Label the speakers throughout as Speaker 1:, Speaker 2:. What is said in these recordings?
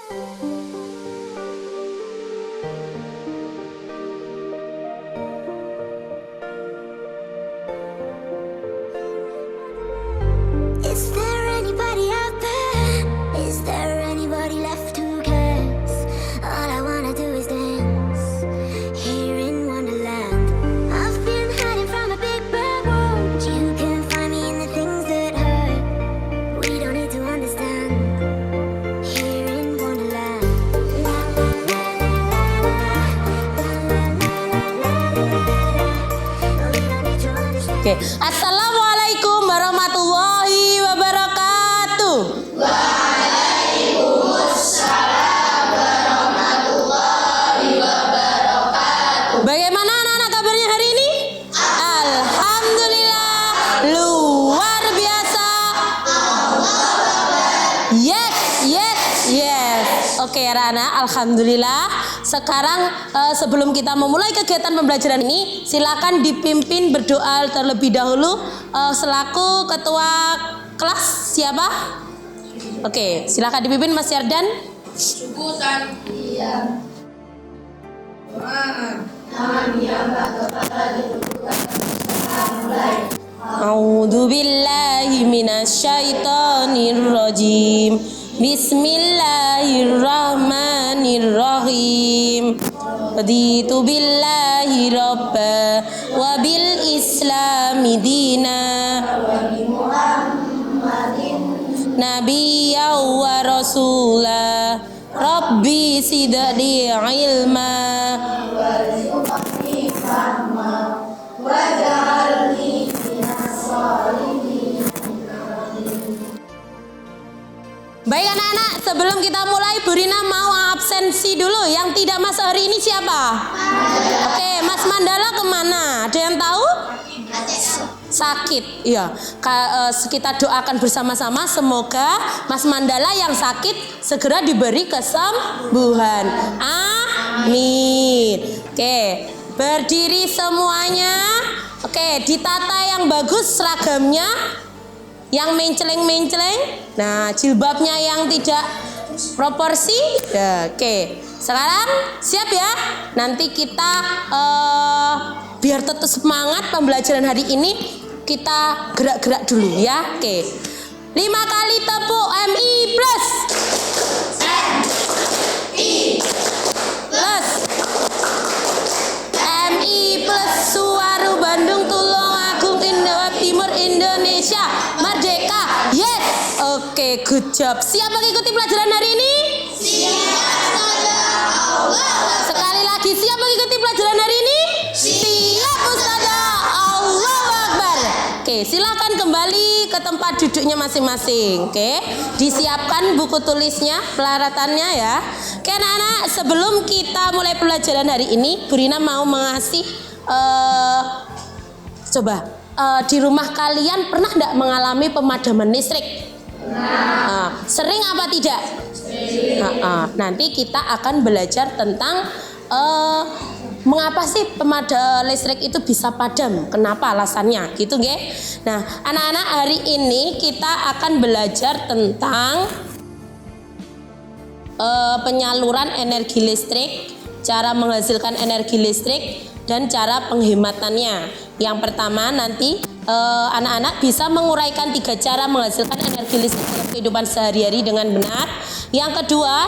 Speaker 1: Is there anybody out there? Is there anybody left who cares? All I wanna do is dance here in Wonderland. I've been hiding from a big bad world. You can find me in the things that hurt. We don't need to understand here in Wonderland. La la la la la la la la la la. We don't need to understand.
Speaker 2: Oke, assalamualaikum warahmatullahi wabarakatuh. Bagaimana anak-anak kabarnya hari ini? Alhamdulillah, luar biasa. Yes, yes, yes. Oke anak-anak, alhamdulillah. Sekarang sebelum kita memulai kegiatan pembelajaran ini, silakan dipimpin berdoa terlebih dahulu selaku ketua kelas. Siapa? Oke, silakan dipimpin Mas Yardan.
Speaker 3: Syukuran iya.
Speaker 2: A'udzu billahi minasyaitonir rajim. Bismillahirrahmanirrahim. Raditu billahi rabba wa bil islami dina nabiyya wa rasula rabbi zidni ilma. Baik anak-anak, sebelum kita mulai, Bu Rina mau absensi dulu. Yang tidak masuk hari ini siapa? Oke, Mas Mandala kemana? Ada yang tahu? Sakit, iya. Kita doakan bersama-sama semoga Mas Mandala yang sakit segera diberi kesembuhan. Amin. Oke, berdiri semuanya. Oke, ditata yang bagus seragamnya. Yang menceleng-menceleng. Nah, jilbabnya yang tidak proporsi. Ya, oke. Sekarang siap ya? Nanti kita biar tetap semangat pembelajaran hari ini, kita gerak-gerak dulu ya. Oke. 5 kali tepuk MI plus. Plus. MI plus Suwaru Bandung Tulungagung Timur Indonesia Merdeka. Yes. Oke, good job. Siap mengikuti pelajaran hari ini? Sekali lagi, siap mengikuti pelajaran hari ini? Siap Ustazah. Allahu Akbar. Oke, silakan kembali ke tempat duduknya masing-masing. Oke, disiapkan buku tulisnya, peralatannya ya. Oke anak-anak, sebelum kita mulai pelajaran hari ini, Bu Rina mau mengasih di rumah kalian pernah enggak mengalami pemadaman listrik? Sering apa tidak? Nanti kita akan belajar tentang mengapa sih listrik itu bisa padam? Kenapa alasannya? Gitu nggih. Nah, anak-anak, hari ini kita akan belajar tentang penyaluran energi listrik, cara menghasilkan energi listrik dan cara penghematannya. Yang pertama nanti anak-anak bisa menguraikan 3 cara menghasilkan energi listrik dalam kehidupan sehari-hari dengan benar. Yang kedua,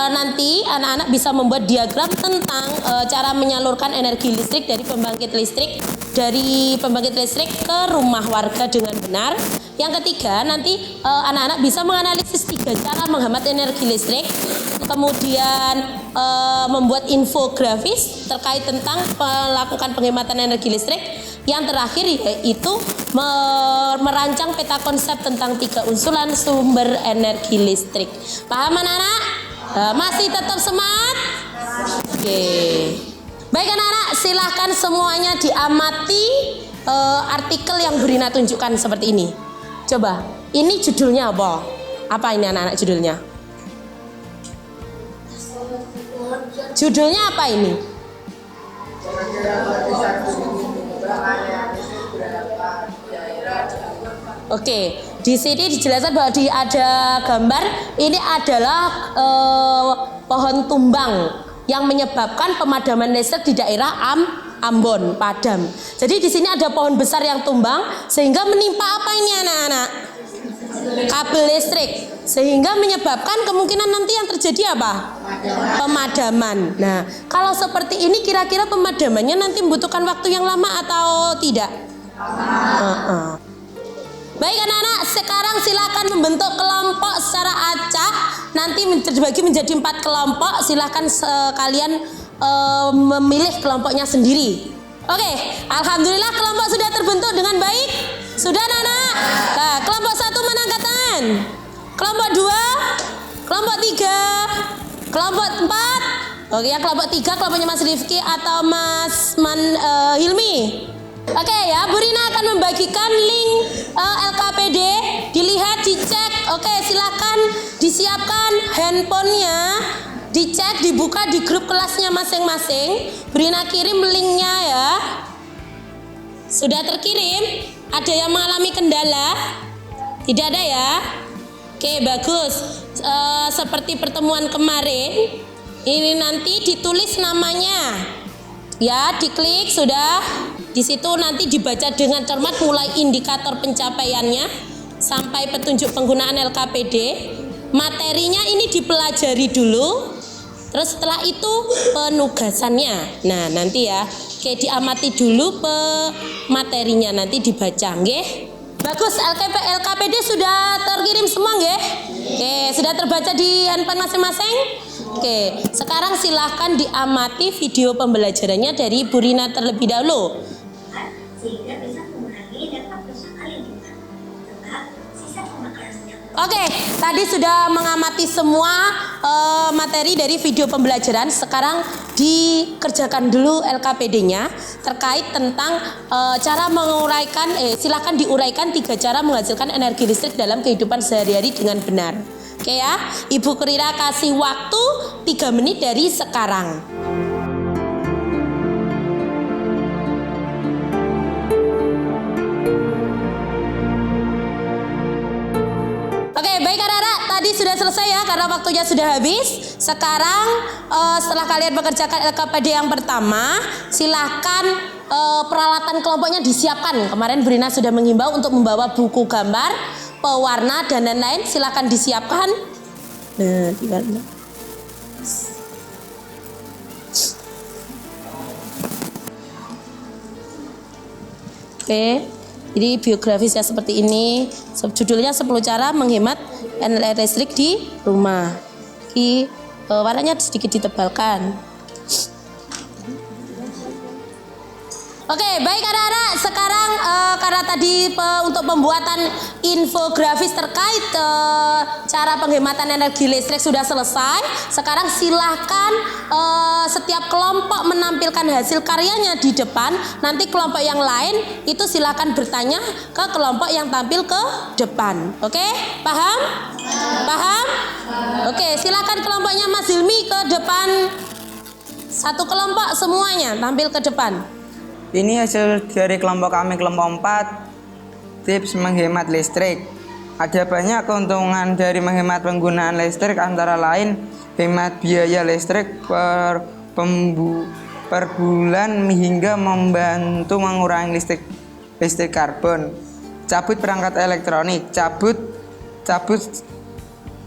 Speaker 2: nanti anak-anak bisa membuat diagram tentang cara menyalurkan energi listrik dari pembangkit listrik ke rumah warga dengan benar. Yang ketiga, nanti anak-anak bisa menganalisis 3 cara menghemat energi listrik, kemudian membuat infografis terkait tentang melakukan penghematan energi listrik. Yang terakhir yaitu merancang peta konsep tentang 3 unsuran sumber energi listrik. Paham anak-anak? Masih tetap semangat? Oke. Baik anak-anak, silahkan semuanya diamati artikel yang Bu Rina tunjukkan seperti ini. Coba, ini judulnya apa? Apa ini anak-anak judulnya? Judulnya apa ini? Oke, Di sini dijelaskan bahwa ada gambar ini adalah pohon tumbang yang menyebabkan pemadaman listrik di daerah Ambon padam. Jadi di sini ada pohon besar yang tumbang sehingga menimpa apa ini anak-anak? Kabel listrik, sehingga menyebabkan kemungkinan nanti yang terjadi apa? Pemadaman. Nah, kalau seperti ini kira-kira pemadamannya nanti membutuhkan waktu yang lama atau tidak? Baik anak-anak, sekarang silakan membentuk kelompok secara acak. Nanti terbagi menjadi 4 kelompok. Silakan kalian memilih kelompoknya sendiri. Oke, alhamdulillah kelompok sudah terbentuk dengan baik. Sudah anak-anak? Nah, kelompok 1 mana angkat tangan? Kelompok 2, kelompok 3, kelompok 4. Oke, yang kelompok 3 kelompoknya Mas Rifki atau Mas Hilmi. Oke ya, Bu Rina akan membagikan link LKPD, dilihat, dicek. Oke, silakan disiapkan handphonenya, dicek, dibuka di grup kelasnya masing-masing. Bu Rina kirim linknya ya. Sudah terkirim? Ada yang mengalami kendala? Tidak ada ya? Oke, bagus. Seperti pertemuan kemarin, ini nanti ditulis namanya. Ya, diklik sudah. Di situ nanti dibaca dengan cermat mulai indikator pencapaiannya sampai petunjuk penggunaan LKPD. Materinya ini dipelajari dulu. Terus setelah itu penugasannya. Nah, nanti ya, oke, diamati dulu materinya, nanti dibaca, nggih. Bagus, LKPD sudah terkirim semua, nggih? Oke, sudah terbaca di handphone masing-masing? Oke, sekarang silahkan diamati video pembelajarannya dari Bu Rina terlebih dahulu.
Speaker 1: Sehingga bisa mengurangi dampak kerusakan lingkungan. Sebab sisa pembakarannya.
Speaker 2: Oke, tadi sudah mengamati semua materi dari video pembelajaran. Sekarang dikerjakan dulu LKPD-nya terkait tentang cara menguraikan. Silakan diuraikan 3 cara menghasilkan energi listrik dalam kehidupan sehari-hari dengan benar. Oke ya, Ibu Kurira kasih waktu 3 menit dari sekarang. Oke, baik anak-anak, tadi sudah selesai ya karena waktunya sudah habis. Sekarang setelah kalian mengerjakan LKPD yang pertama, silahkan peralatan kelompoknya disiapkan. Kemarin Bu Rina sudah menghimbau untuk membawa buku gambar, pewarna dan lain-lain. Silahkan disiapkan. Nah, diwarna. Oke. Jadi biografisnya seperti ini. Judulnya 10 cara menghemat energi listrik di rumah. Warnanya sedikit ditebalkan. Oke, baik anak-anak. Sekarang karena tadi untuk pembuatan infografis terkait cara penghematan energi listrik sudah selesai. Sekarang silahkan setiap kelompok menampilkan hasil karyanya di depan. Nanti kelompok yang lain itu silahkan bertanya ke kelompok yang tampil ke depan. Oke, paham? Paham? Oke, silahkan kelompoknya Mas Hilmi ke depan. Satu kelompok semuanya tampil ke depan.
Speaker 4: Ini hasil dari kelompok kami, kelompok 4, tips menghemat listrik. Ada banyak keuntungan dari menghemat penggunaan listrik, antara lain hemat biaya listrik per bulan hingga membantu mengurangi listrik karbon. Cabut perangkat elektronik, cabut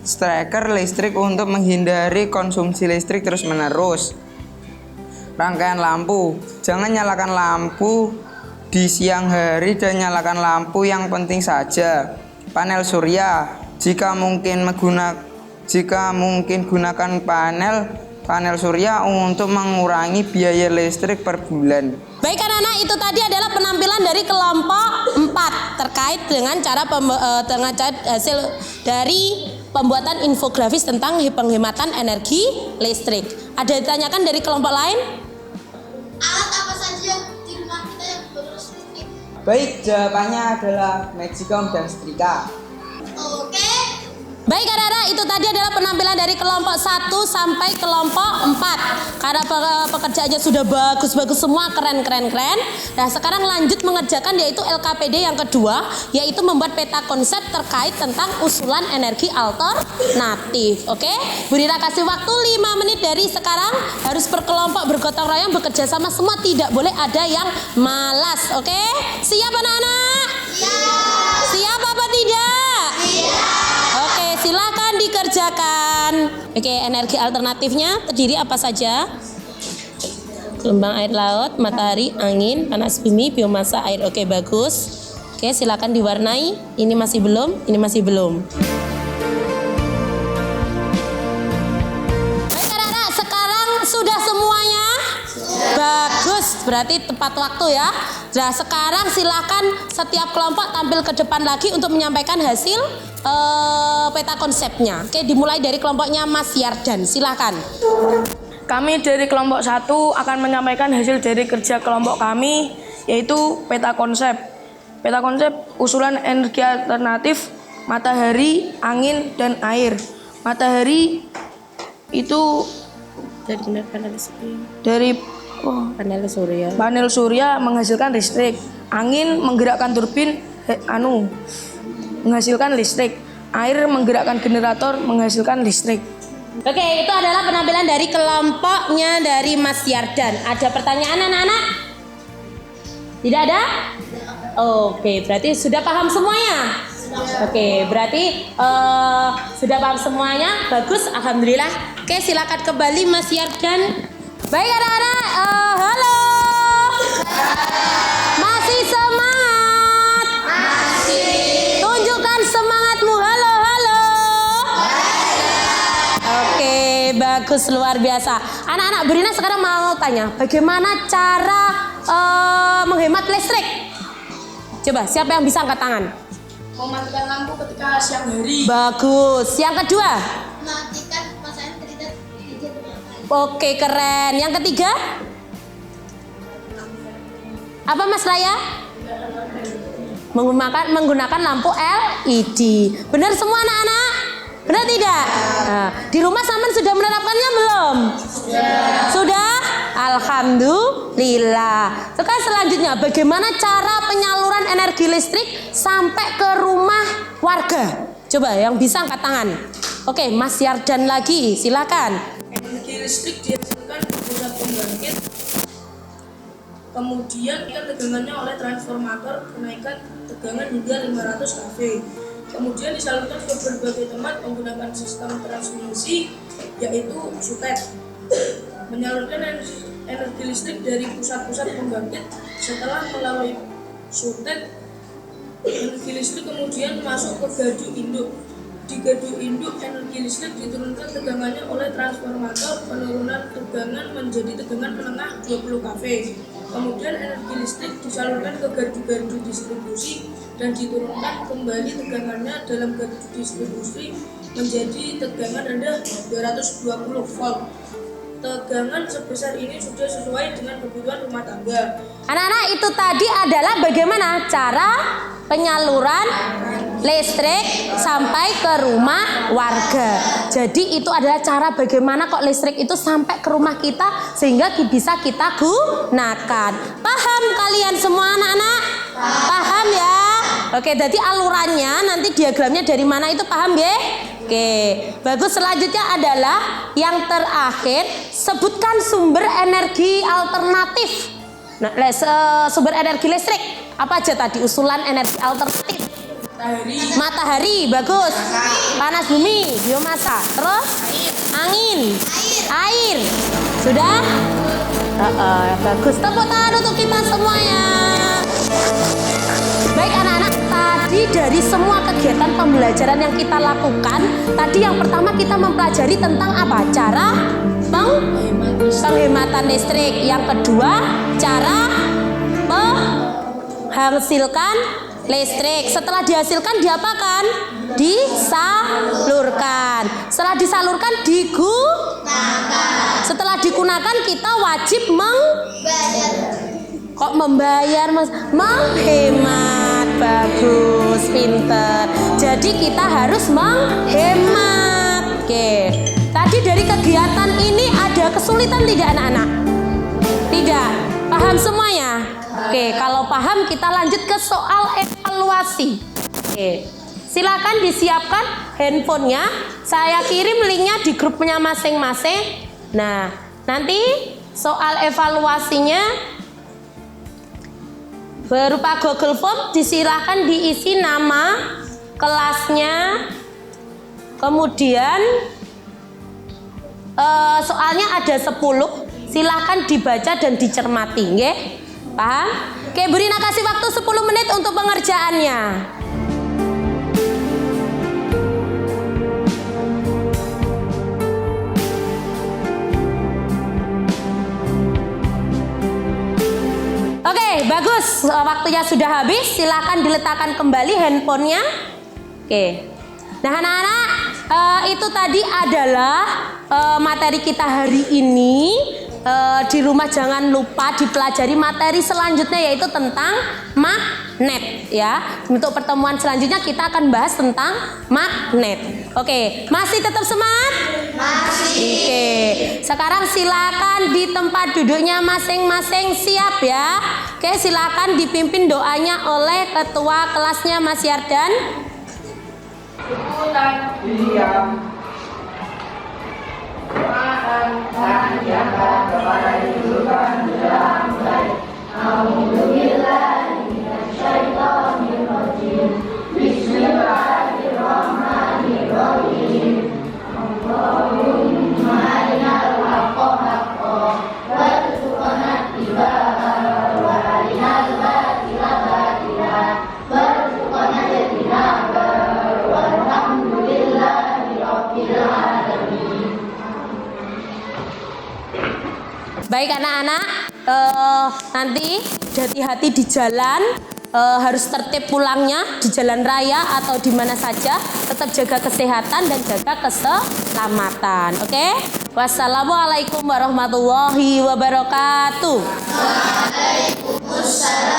Speaker 4: striker listrik untuk menghindari konsumsi listrik terus-menerus. Rangkaian lampu, jangan nyalakan lampu di siang hari dan nyalakan lampu yang penting saja. Panel surya, jika mungkin gunakan panel surya untuk mengurangi biaya listrik per bulan.
Speaker 2: Baik anak-anak, itu tadi adalah penampilan dari kelompok 4 terkait dengan cara hasil dari pembuatan infografis tentang penghematan energi listrik. Ada ditanyakan dari kelompok lain?
Speaker 3: Alat apa saja di rumah kita yang berurus listrik?
Speaker 4: Baik, jawabannya adalah magicom dan setrika.
Speaker 3: Oke,
Speaker 2: Baik anak-anak, itu tadi adalah penampilan dari kelompok 1 sampai kelompok 4. Karena pekerjaannya sudah bagus-bagus semua, keren. Nah sekarang lanjut mengerjakan yaitu LKPD yang kedua, yaitu membuat peta konsep terkait tentang usulan energi alternatif. Oke, Bu Rira kasih waktu 5 menit dari sekarang, harus berkelompok, bergotong royong, bekerja sama semua, tidak boleh ada yang malas. Oke, siap anak-anak? Siap apa tidak? Oke, silakan dikerjakan. Oke, energi alternatifnya terdiri apa saja? Gelombang air laut, matahari, angin, panas bumi, biomasa air. Oke, bagus. Oke, silakan diwarnai. Ini masih belum, ini masih belum. Baik anak-anak, sekarang sudah semuanya? Bagus, berarti tepat waktu ya. Nah, sekarang silakan setiap kelompok tampil ke depan lagi untuk menyampaikan hasil peta konsepnya. Oke, dimulai dari kelompoknya Mas Yardan, silakan.
Speaker 5: Kami dari kelompok 1 akan menyampaikan hasil dari kerja kelompok kami, yaitu peta konsep. Peta konsep usulan energi alternatif matahari, angin, dan air. Matahari itu dari panel surya menghasilkan listrik. Angin menggerakkan turbin menghasilkan listrik. Air menggerakkan generator menghasilkan listrik.
Speaker 2: Oke, itu adalah penampilan dari kelompoknya dari Mas Yardan. Ada pertanyaan anak-anak? Tidak ada? Oke, berarti sudah paham semuanya? Oke, berarti sudah paham semuanya. Bagus, alhamdulillah. Oke, silakan kembali Mas Yardan. Baik anak-anak, halo. Masih semangat? Masih. Tunjukkan semangatmu. Halo. Oke, bagus, luar biasa. Anak-anak, Bu Rina sekarang mau tanya, bagaimana cara menghemat listrik? Coba, siapa yang bisa angkat tangan?
Speaker 5: Mematikan lampu ketika siang hari.
Speaker 2: Bagus. Yang kedua?
Speaker 3: Matikan pasangan tidak.
Speaker 2: Oke, keren. Yang ketiga? Apa Mas Raya? Menggunakan lampu LED. Benar semua anak-anak? Benar tidak? Nah, di rumah Saman sudah menerapkannya belum? Sudah? Alhamdulillah. Sekarang selanjutnya, bagaimana cara penyaluran energi listrik sampai ke rumah warga? Coba yang bisa angkat tangan. Oke, Mas Yardan lagi, silakan.
Speaker 5: Energi listrik dihasilkan di pusat pembangkit, kemudian tegangannya oleh transformator kenaikan tegangan hingga 500 kV. Kemudian disalurkan ke berbagai tempat menggunakan sistem transmisi, yaitu sutet. Menyalurkan energi listrik dari pusat-pusat pembangkit. Setelah melalui sutet, energi listrik kemudian masuk ke gardu induk. Di gardu induk, energi listrik diturunkan tegangannya oleh transformator. Penurunan tegangan menjadi tegangan menengah 20 kV. Kemudian energi listrik disalurkan ke gardu-gardu distribusi dan diturunkan kembali tegangannya dalam gardu distribusi menjadi tegangan rendah 220 volt. Tegangan sebesar ini sudah sesuai dengan kebutuhan rumah tangga.
Speaker 2: Anak-anak, itu tadi adalah bagaimana cara penyaluran listrik sampai ke rumah warga. Jadi itu adalah cara bagaimana kok listrik itu sampai ke rumah kita sehingga bisa kita gunakan. Paham kalian semua anak-anak? Paham ya? Oke, jadi alurannya nanti diagramnya dari mana itu paham ya? Oke, bagus. Selanjutnya adalah yang terakhir, sebutkan sumber energi alternatif. Nah, sumber energi listrik apa aja tadi usulan energi alternatif? Matahari, bagus. Panas bumi, biomasa. Terus angin, air. Sudah? Bagus. Tepuk tangan untuk kita semuanya. Baik anak-anak, tadi dari semua kegiatan pembelajaran yang kita lakukan, tadi yang pertama kita mempelajari tentang apa? Cara penghematan listrik. Yang kedua, cara menghasilkan listrik. Setelah dihasilkan diapakan? Disalurkan. Setelah disalurkan digunakan. Setelah digunakan kita wajib membayar, Mas. Menghemat. bagus, pinter. Jadi kita harus menghemat. Oke. Tadi dari kegiatan ini ada kesulitan tidak anak-anak? Tidak. Paham semuanya? Oke, kalau paham kita lanjut ke soal evaluasi. Oke. Silakan disiapkan handphonenya. Saya kirim linknya di grupnya masing-masing. Nah, nanti soal evaluasinya berupa Google Form, disilakan diisi nama, kelasnya, kemudian soalnya ada 10, silahkan dibaca dan dicermati, nggih? Paham? Oke, Bu Rina kasih waktu 10 menit untuk pengerjaannya. Oke, bagus. Waktunya sudah habis. Silakan diletakkan kembali handphonenya. Oke. Nah, anak-anak, itu tadi adalah materi kita hari ini. Di rumah jangan lupa dipelajari materi selanjutnya, yaitu tentang magnet ya. Untuk pertemuan selanjutnya kita akan bahas tentang magnet. Oke, masih tetap semangat? Masih. Oke, sekarang silakan di tempat duduknya masing-masing, siap ya. Oke, silakan dipimpin doanya oleh ketua kelasnya Mas Yardan.
Speaker 4: Diam. Dan jaga kepada kehidupan dalam baik. Alhamdulillah minasyaitonirrajim. Bismillahirrahmanirrahim. Allahumma arinal haqqa haqqan warzuqna ittiba'ahu wa arinal batila batila warzuqna ijtinabahu walhamdulillahi rabbil alamin.
Speaker 2: Baik anak-anak, nanti hati-hati di jalan, harus tertib pulangnya di jalan raya atau di mana saja. Tetap jaga kesehatan dan jaga keselamatan. Oke? Wassalamualaikum warahmatullahi wabarakatuh.
Speaker 3: Waalaikumsalam.